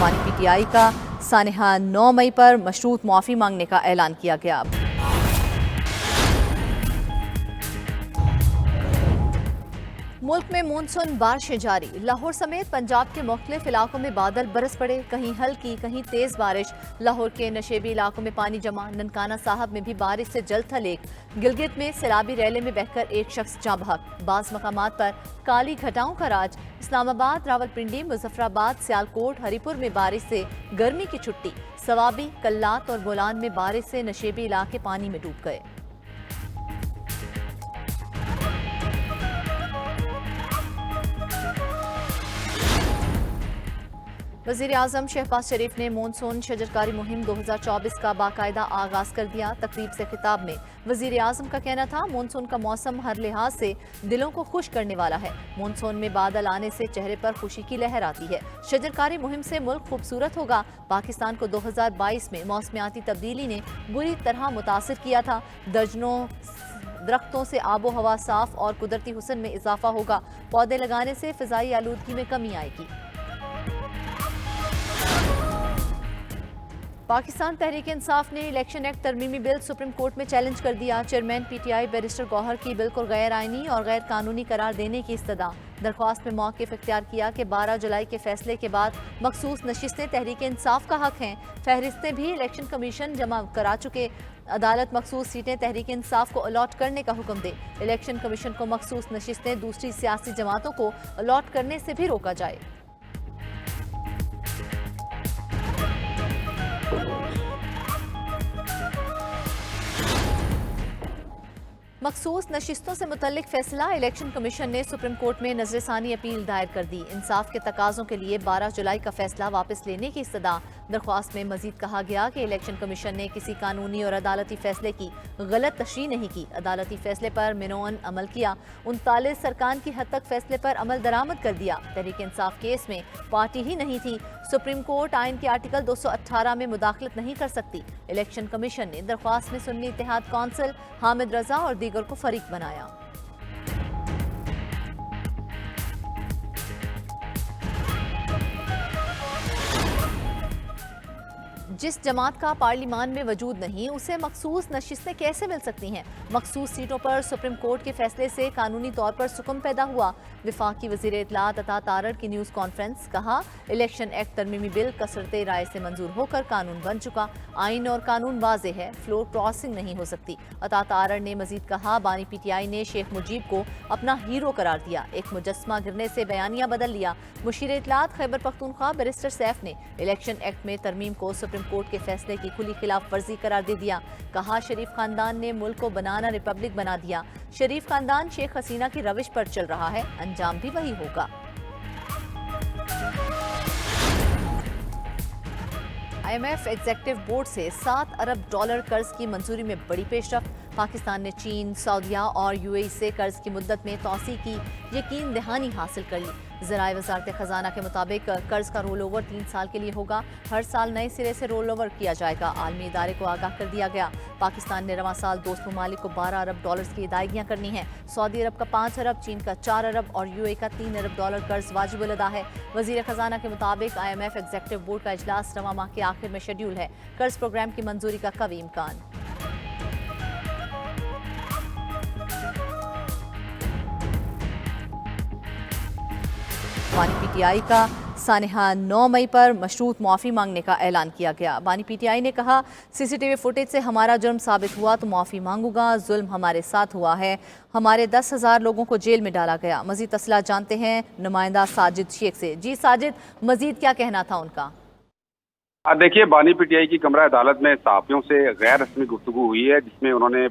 पानी पीटीआई का सानेहा 9 मई पर मशरूत मुआफ़ी मांगने का ऐलान किया गया। मुल्क में मानसून बारिशें जारी। लाहौर समेत पंजाब के मुख्तलिफ इलाकों में बादल बरस पड़े, कहीं हल्की कहीं तेज बारिश। लाहौर के नशेबी इलाकों में पानी जमा, ननकाना साहब में भी बारिश से जल थलेक। गिलगित में सैलाबी रैले में बहकर एक शख्स जाँ बहक। बाज़ मकामात पर काली घटाओं का राज। इस्लामाबाद, रावलपिंडी, मुजफ्फराबाद, सियालकोट, हरीपुर में बारिश से गर्मी की छुट्टी। सवाबी, कल्लात और बोलान में बारिश से नशेबी इलाके पानी में डूब गए। वज़ीर-ए-आज़म शहबाज शरीफ ने मानसून शजरकारी मुहिम 2024 का बाकायदा आगाज कर दिया। तकरीब से खिताब में वज़ीर-ए-आज़म का कहना था, मानसून का मौसम हर लिहाज से दिलों को खुश करने वाला है। मानसून में बादल आने से चेहरे पर खुशी की लहर आती है। शजरकारी मुहिम से मुल्क खूबसूरत होगा। पाकिस्तान को 2022 में मौसमियाती तब्दीली ने बुरी तरह मुतासिर किया था। दर्जनों दरख्तों से आबो हवा साफ और कुदरती हुस्न में इजाफा होगा। पौधे लगाने से फिजाई आलूदगी में कमी आएगी। पाकिस्तान तहरीक इंसाफ ने इलेक्शन एक्ट तरमीमी बिल सुप्रीम कोर्ट में चैलेंज कर दिया। चेयरमैन पीटीआई बैरिस्टर गौहर की बिल को गैर आईनी और गैर कानूनी करार देने की इस्तदा। दरख्वास्त में मौक़िफ़ इख्तियार किया कि 12 जुलाई के फैसले के बाद मखसूस नशिस्तें तहरीक इंसाफ का हक हैं। फहरिस्तें भी इलेक्शन कमीशन जमा करा चुके। अदालत मखसूस सीटें तहरीक इंसाफ को अलॉट करने का हुक्म दे। इलेक्शन कमीशन को मखसूस नशिस्तें दूसरी सियासी जमातों को अलॉट करने से भी रोका जाए। मखसूस नशिस्तों से मुतल्लिक फैसला। इलेक्शन कमीशन ने सुप्रीम कोर्ट में नजरसानी अपील दायर कर दी। इंसाफ के तकाजों के लिए 12 जुलाई का फैसला वापस लेने की इस्तदा। दरख्वास्त में मजीद कहा गया कि इलेक्शन कमीशन ने किसी कानूनी और अदालती फैसले की गलत तशरीह नहीं की। अदालती फैसले पर मिनोअन अमल किया। 39 अरकान की हद तक फैसले पर अमल दरामद कर दिया। तहरीक इंसाफ केस में पार्टी ही नहीं थी। सुप्रीम कोर्ट आइन के आर्टिकल 218 में मुदाखलत नहीं कर सकती। इलेक्शन कमीशन ने दरख्वास्त में सुन्नी इत्तेहाद कौंसिल, हामिद रजा और दीगर को फरीक बनाया। जिस जमात का पार्लिमान में वजूद नहीं, उसे मखसूस नशिस्तें कैसे मिल सकती हैं? मखसूस सीटों पर सुप्रीम कोर्ट के फैसले से कानूनी तौर पर सुकून पैदा हुआ। विफाकी वज़ीर इत्तलात अता तारड़ की न्यूज़ कॉन्फ्रेंस। कहा, इलेक्शन एक्ट तरमीमी बिल कसरते राय से मंजूर होकर कानून बन चुका। आइन और कानून वाज़े है, फ्लोर क्रॉसिंग नहीं हो सकती। अता तारड़ ने मजीद कहा, बानी पीटीआई ने शेख मुजीब को अपना हीरो करार दिया। एक मुजस्मा गिरने से बयानिया बदल लिया। मुशीर इत्तलात खैबर पख्तूनख्वा बैरिस्टर सैफ ने इलेक्शन एक्ट में तरमीम को सुप्रीम कोर्ट के फैसले की खुली खिलाफ वर्जी करार दे दिया। कहा, शरीफ खानदान ने मुल्क को बनाना रिपब्लिक बना दिया। शरीफ खानदान शेख हसीना की रविश पर चल रहा है, अंजाम भी वही होगा। IMF एग्जेक्टिव बोर्ड से $7 अरब कर्ज की मंजूरी में बड़ी पेशरफ। पाकिस्तान ने चीन, सऊदीया और UAE से कर्ज की मुद्दत में तौसी की यकीन दहानी हासिल कर ली। ज़राए वज़ारत ख़जाना के मुताबिक कर्ज का रोल ओवर 3 साल के लिए होगा। हर साल नए सिरे से रोल ओवर किया जाएगा। आलमी इदारे को आगाह कर दिया गया। पाकिस्तान ने रवां साल दोस्त ममालिक को $12 अरब की अदायगियाँ करनी हैं। सऊदी अरब का 5 अरब, चीन का 4 अरब और UAE का $3 अरब कर्ज वाजिबुल अदा है। वज़ीर ख़जाना के मुताबिक IMF एग्जेक्टिव बोर्ड का इजलास रवां माह के आखिर में शेड्यूल है। कर्ज प्रोग्राम की मंजूरी का कवी इम्कान। बानी पीटीआई का सानेहा 9 मई पर मशरूत मुआफ़ी मांगने का ऐलान किया गया। बानी पीटीआई ने कहा, CCTV फुटेज से हमारा जुर्म साबित हुआ तो मुआफ़ी मांगूंगा। जुल्म हमारे साथ हुआ है। हमारे 10,000 लोगों को जेल में डाला गया। मजीद तफसीलात जानते हैं नुमाइंदा साजिद शेख से। जी साजिद, मजीद क्या कहना था उनका? देखिए, बानी पीटीआई की कमरा अदालत में सहाफ़ियों से गैर रस्मी गुफ्तगू हुई है, जिसमें उन्होंने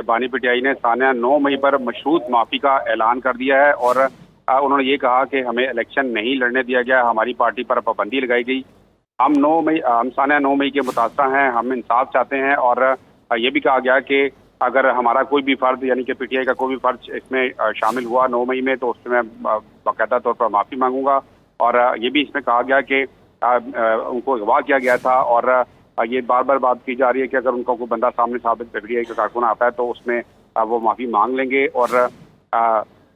बानी पीटीआई ने सानेहा 9 मई पर मशरूत माफ़ी का ऐलान कर दिया है और उन्होंने ये कहा कि हमें इलेक्शन नहीं लड़ने दिया गया, हमारी पार्टी पर पाबंदी लगाई गई। हम सानेहा 9 मई के मुतासरा हैं, हम इंसाफ चाहते हैं और ये भी कहा गया कि अगर हमारा कोई भी फ़र्द यानी कि पीटीआई का कोई भी फ़र्द इसमें शामिल हुआ 9 मई में तो उससे मैं बाकायदा तौर पर माफ़ी मांगूंगा। और ये भी इसमें कहा गया कि उनको अगवा किया गया था और ये बार बार बात की जा रही है कि अगर उनका कोई बंदा सामने साबित पीटीआई का कारकुन आता है तो उसमें वो माफ़ी मांग लेंगे। और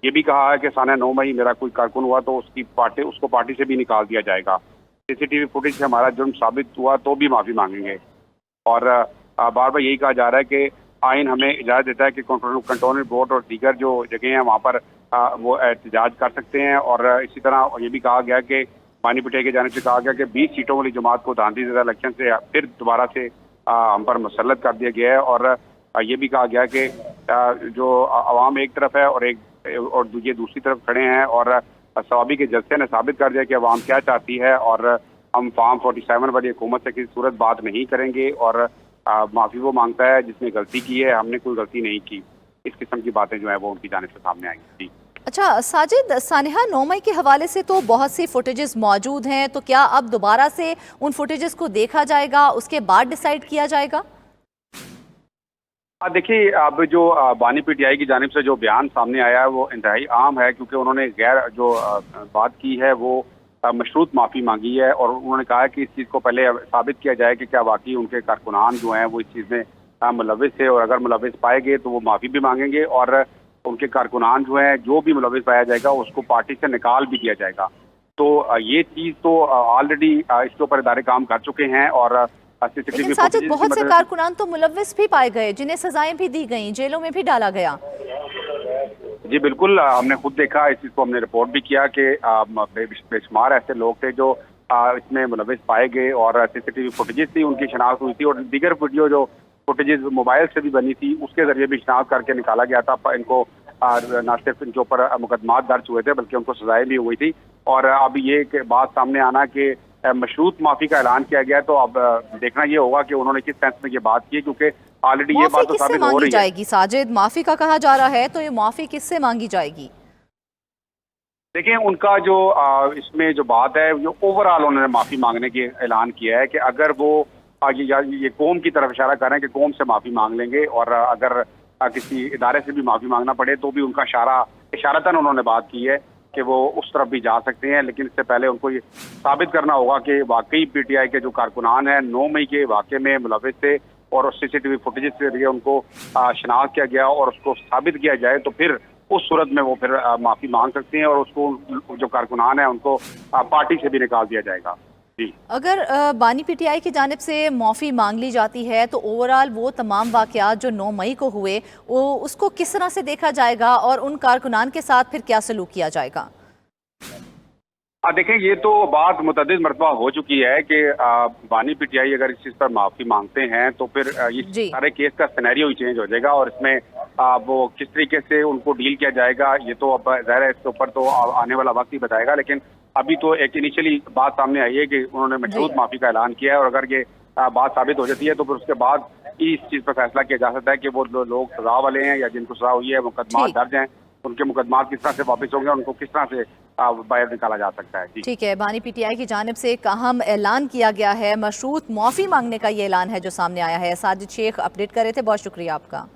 ये भी कहा है कि सानेहा 9 मई मेरा कोई कारकुन हुआ तो उसको पार्टी से भी निकाल दिया जाएगा। सीसीटीवी फुटेज से हमारा जुर्म साबित हुआ तो भी माफ़ी मांगेंगे। और बार बार यही कहा जा रहा है कि आइन हमें इजाज़त देता है कि कंटोनमेंट बोर्ड और दीगर जो जगह हैं वहाँ पर वो एहतजाज कर सकते हैं। और इसी तरह ये भी कहा गया कि बानी पीटीआई की जानिब से कहा गया कि 20 सीटों वाली जमात को धांधली ज़दा इलेक्शन से फिर दोबारा से हम पर मुसल्लत कर दिया गया है। और ये भी कहा गया कि जो अवाम एक तरफ है और ये दूसरी तरफ खड़े हैं, और सवाबी के जलसे ने साबित कर दिया कि अवाम क्या चाहती है। और हम फार्म 47 वाली हुकूमत से किसी सूरत बात नहीं करेंगे, और माफ़ी वो मांगता है जिसने गलती की है, हमने कोई गलती नहीं की। इस किस्म की बातें जो है वो उनकी जानिब से सामने आएंगी। जी अच्छा साजिद, सानिहा 9 मई के हवाले से तो बहुत सी फुटेजेस मौजूद हैं, तो क्या अब दोबारा से उन फुटेजेस को देखा जाएगा, उसके बाद डिसाइड किया जाएगा? देखिए, अब जो बानी पीटीआई की जानिब से जो बयान सामने आया है वो इंतहाई आम है, क्योंकि उन्होंने गैर जो बात की है वो मशरूत माफ़ी मांगी है। और उन्होंने कहा है कि इस चीज़ को पहले साबित किया जाए कि क्या वाकई उनके कारकुनान जो हैं वो इस चीज़ में मुलविस थे, और अगर मुलविस पाए गए तो वो माफ़ी भी मांगेंगे, और उनके कारकुनान जो हैं जो भी मुलविस पाया जाएगा उसको पार्टी से निकाल भी दिया जाएगा। तो ये चीज़ तो ऑलरेडी इसके ऊपर इदारे काम कर चुके हैं। और लेकिन साजिद, बहुत से कारकुनान तो मुलविस भी पाए गए, जिन्हें सजाएं भी दी गई, जेलों में भी डाला गया। जी बिल्कुल, हमने खुद देखा, इस चीज़ को हमने रिपोर्ट भी किया कि बेशुमार ऐसे लोग थे जो इसमें मुलविस पाए गए, और सीसीटीवी फुटेजेस थी उनकी शनाख्त हुई थी, और दीगर वीडियो जो फुटेजेस मोबाइल से भी बनी थी उसके जरिए भी शनाख्त करके निकाला गया था। इनको न सिर्फ इनके ऊपर मुकदमात दर्ज हुए थे बल्कि उनको सजाएं भी हुई थी। और अब ये बात सामने आना कि मशरूत माफ़ी का ऐलान किया गया, तो अब देखना ये होगा कि उन्होंने किस सेंस में ये बात की, क्योंकि ऑलरेडी ये बात तो साबित हो रही जाएगी। साजिद, माफ़ी का कहा जा रहा है, तो ये माफ़ी किससे मांगी जाएगी? देखिए, उनका जो इसमें जो बात है, जो ओवरऑल उन्होंने माफ़ी मांगने की ऐलान किया है कि अगर वो ये कौम की तरफ इशारा कर रहे हैं कि कौम से माफ़ी मांग लेंगे, और अगर किसी इदारे से भी माफ़ी मांगना पड़े तो भी उनका इशारतन उन्होंने बात की है कि वो उस तरफ भी जा सकते हैं। लेकिन इससे पहले उनको ये साबित करना होगा कि वाकई पीटीआई के जो कारकुनान हैं 9 मई के वाक़े में मुलविस थे, और सीसीटीवी फुटेज के जरिए उनको शनाख्त किया गया और उसको साबित किया जाए, तो फिर उस सूरत में वो फिर माफ़ी मांग सकते हैं, और उसको जो कारकुनान है उनको पार्टी से भी निकाल दिया जाएगा। जी, अगर बानी पीटीआई की जानिब से माफ़ी मांग ली जाती है तो ओवरऑल वो तमाम वाक़यात जो 9 मई को हुए वो उसको किस तरह से देखा जाएगा, और उन कारकुनान के साथ फिर क्या सलूक किया जाएगा? देखें, ये तो बात मुतअद्दिद मरतबा हो चुकी है कि बानी पीटीआई अगर इस चीज़ पर माफ़ी मांगते हैं तो फिर ये सारे केस का सिनेरियो ही चेंज हो जाएगा, और इसमें वो किस तरीके से उनको डील किया जाएगा ये तो अब ज़ाहिर है इसके ऊपर तो आने वाला वक्त ही बताएगा। लेकिन अभी तो एक इनिशियली बात सामने आई है कि उन्होंने मशरूत माफ़ी का ऐलान किया है, और अगर ये बात साबित हो जाती है तो फिर उसके बाद इस चीज़ पर फैसला किया जा सकता है कि वो लोग सजा वाले हैं या जिनको सजा हुई है, मुकदमात दर्ज हैं, उनके मुकदमात किस तरह से वापस होंगे, उनको किस तरह से बाहर निकाला जा सकता है। ठीक है, बानी पीटीआई की जानिब से एक अहम ऐलान किया गया है, मशरूत माफ़ी मांगने का ये ऐलान है जो सामने आया है। साजिद शेख अपडेट कर रहे थे, बहुत शुक्रिया आपका।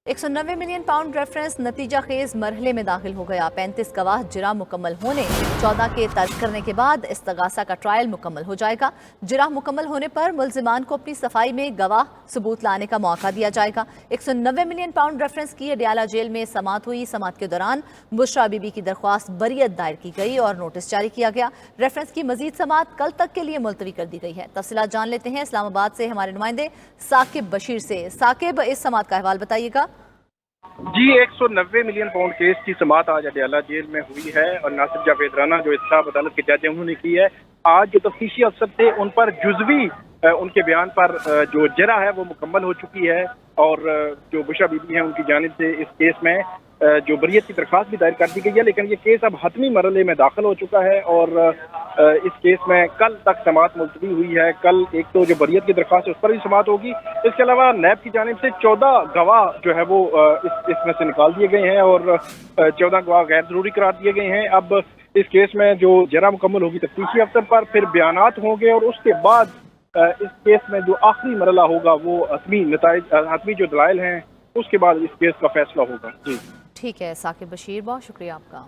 190 मिलियन पाउंड रेफरेंस नतीजा खेज मरहले में दाखिल हो गया। 35 गवाह जिरा मुकम्मल होने 14 के तर्क करने के बाद इस्तगासा का ट्रायल मुकम्मल हो जाएगा। जिरा मुकम्मल होने पर मुल्जिमान को अपनी सफाई में गवाह सबूत लाने का मौका दिया जाएगा। 190 मिलियन पाउंड रेफरेंस की अडियाला जेल में समात हुई। समात के दौरान बुशरा बीबी की दरख्वास्त बरियत दायर की गई और नोटिस जारी किया गया। रेफरेंस की मजीद समात कल तक के लिए मुलतवी कर दी गई है। तफसीलात जान लेते हैं इस्लामाबाद से हमारे नुमाइंदे साकिब बशीर से। साकिब, इस समात का अहवाल बताइएगा। जी, 190 मिलियन पाउंड केस की समात आज अडियाला जेल में हुई है, और नासिर जावेद राना जो इंसाफ अदालत के जज हैं उन्होंने की है। आज जो तफ्तीशी अफसर थे उन पर जुज़वी उनके बयान पर जो जरा है वो मुकम्मल हो चुकी है, और जो बुशरा बीबी है उनकी जानिब से इस केस में जो बरियत की दरख्वास्त भी दायर कर दी गई है। लेकिन ये केस अब हतमी मरहले में दाखिल हो चुका है, और इस केस में कल तक समात मुलतवी हुई है। कल एक तो जो बरियत की दरख्वास्त है उस पर भी समात होगी। इसके अलावा नैब की जानिब से 14 गवाह जो है वो इसमें से निकाल दिए गए हैं, और 14 गवाह गैर जरूरी करार दिए गए हैं। अब इस केस में जो जरा मुकम्मल होगी तफ्तीशी अफसर पर, फिर बयानात होंगे, और उसके बाद इस केस में जो आखिरी मरहला होगा वो हतमी जो दलाइल हैं उसके बाद इस केस का फैसला होगा। जी ठीक है साकिब बशीर, बहुत शुक्रिया आपका।